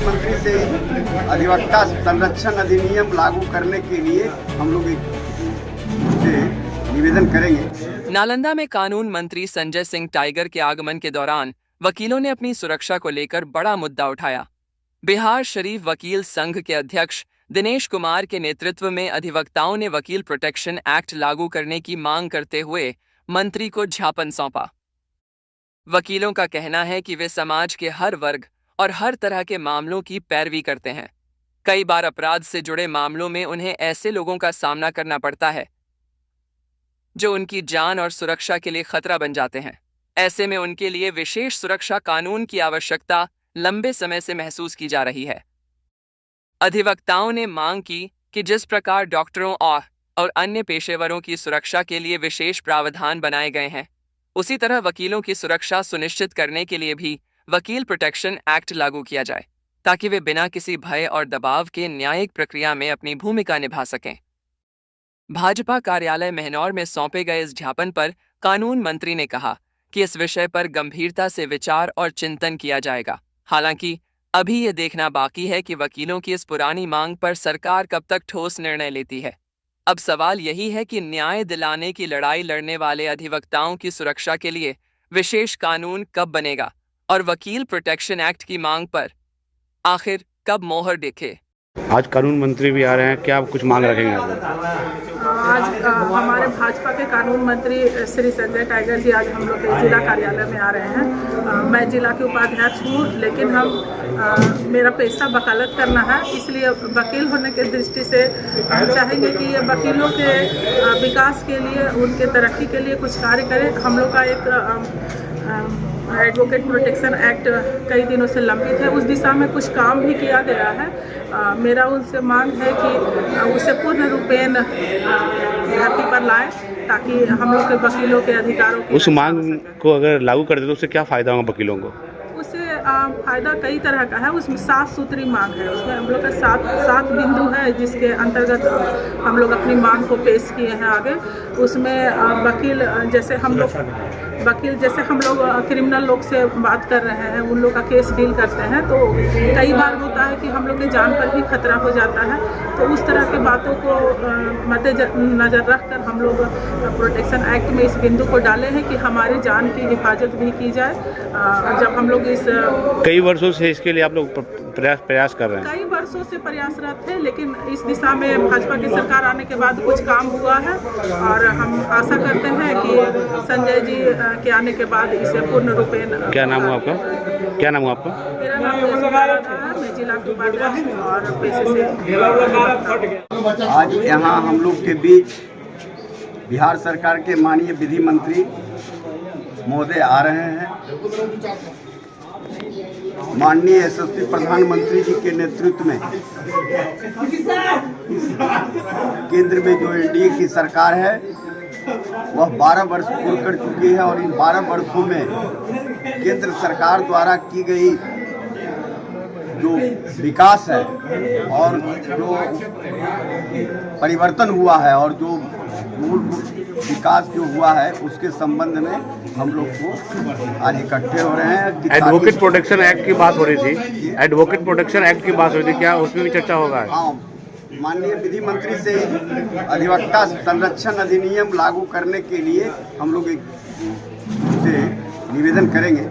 विधि मंत्री से अधिवक्ता संरक्षण अधिनियम लागू करने के लिए हम लोग से निवेदन करेंगे। नालंदा में कानून मंत्री संजय सिंह टाइगर के आगमन के दौरान वकीलों ने अपनी सुरक्षा को लेकर बड़ा मुद्दा उठाया। बिहार शरीफ वकील संघ के अध्यक्ष दिनेश कुमार के नेतृत्व में अधिवक्ताओं ने वकील प्रोटेक्शन एक्ट लागू करने की मांग करते हुए मंत्री को ज्ञापन सौंपा। वकीलों का कहना है कि वे समाज के हर वर्ग और हर तरह के मामलों की पैरवी करते हैं। कई बार अपराध से जुड़े मामलों में उन्हें ऐसे लोगों का सामना करना पड़ता है जो उनकी जान और सुरक्षा के लिए खतरा बन जाते हैं। ऐसे में उनके लिए विशेष सुरक्षा कानून की आवश्यकता लंबे समय से महसूस की जा रही है। अधिवक्ताओं ने मांग की कि जिस प्रकार डॉक्टरों और अन्य पेशेवरों की सुरक्षा के लिए विशेष प्रावधान बनाए गए हैं, उसी तरह वकीलों की सुरक्षा सुनिश्चित करने के लिए भी वकील प्रोटेक्शन एक्ट लागू किया जाए, ताकि वे बिना किसी भय और दबाव के न्यायिक प्रक्रिया में अपनी भूमिका निभा सकें। भाजपा कार्यालय महनौर में सौंपे गए इस ज्ञापन पर कानून मंत्री ने कहा कि इस विषय पर गंभीरता से विचार और चिंतन किया जाएगा। हालांकि अभी ये देखना बाकी है कि वकीलों की इस पुरानी मांग पर सरकार कब तक ठोस निर्णय लेती है। अब सवाल यही है कि न्याय दिलाने की लड़ाई लड़ने वाले अधिवक्ताओं की सुरक्षा के लिए विशेष कानून कब बनेगा और वकील प्रोटेक्शन एक्ट की मांग पर आखिर कब मोहर दिखे। आज कानून मंत्री भी आ रहे हैं, क्या आप कुछ मांग रखेंगे आप? आज हमारे भाजपा के कानून मंत्री श्री संजय टाइगर जी आज हम लोग के जिला कार्यालय में आ रहे हैं। मैं जिला के उपाध्यक्ष हूँ, लेकिन मेरा पेशा वकालत करना है, इसलिए वकील होने के दृष्टि से हम चाहेंगे कि ये वकीलों के विकास के लिए, उनके तरक्की के लिए कुछ कार्य करें। हम लोग का एक एडवोकेट प्रोटेक्शन एक्ट कई दिनों से लंबित है, उस दिशा में कुछ काम भी किया गया है। मेरा उनसे मांग है कि उसे पूर्ण रूपेण धरती पर लाएं, ताकि हम लोग के वकीलों के अधिकारों की उस मांग को अगर लागू कर दे तो उससे क्या फ़ायदा होगा वकीलों को? उससे फ़ायदा कई तरह का है। उसमें 7 सूत्री मांग है, उसमें हम लोग का 7 बिंदु है, जिसके अंतर्गत हम लोग अपनी मांग को पेश किए हैं आगे। उसमें वकील जैसे हम लोग क्रिमिनल लोग से बात कर रहे हैं, उन लोग का केस डील करते हैं, तो कई बार होता है कि हम लोग के जान पर भी खतरा हो जाता है। तो उस तरह के बातों को मद्देनजर रखकर हम लोग प्रोटेक्शन एक्ट में इस बिंदु को डाले हैं कि हमारी जान की हिफाजत भी की जाए। जब हम लोग इस कई वर्षों से इसके लिए आप लोग प्रयास कर रहे हैं? कई वर्षों से प्रयासरत है, लेकिन इस दिशा में भाजपा की सरकार आने के बाद कुछ काम हुआ है, और हम आशा करते हैं कि संजय जी के आने के बाद इसे पूर्ण रूपेण। क्या नाम हुआ आपका? मेरा नाम है, मैं जिला के उपाध्यक्ष और पेशे से। आज यहाँ हम लोग के बीच बिहार सरकार के माननीय विधि मंत्री महोदय आ रहे हैं। माननीय यशस्वी प्रधानमंत्री जी के नेतृत्व में केंद्र में जो एनडीए की सरकार है वह 12 वर्ष पूर्ण कर चुकी है, और इन 12 वर्षों में केंद्र सरकार द्वारा की गई जो विकास है और जो परिवर्तन हुआ है और जो मूलभूत विकास जो हुआ है, उसके संबंध में हम लोग को आज इकट्ठे हो रहे हैं। एडवोकेट प्रोटेक्शन एक्ट की बात हो रही थी, एडवोकेट प्रोटेक्शन एक्ट की बात हो रही थी, क्या उसमें भी चर्चा होगा? हाँ, माननीय विधि मंत्री से अधिवक्ता संरक्षण अधिनियम लागू करने के लिए हम लोग से निवेदन करेंगे।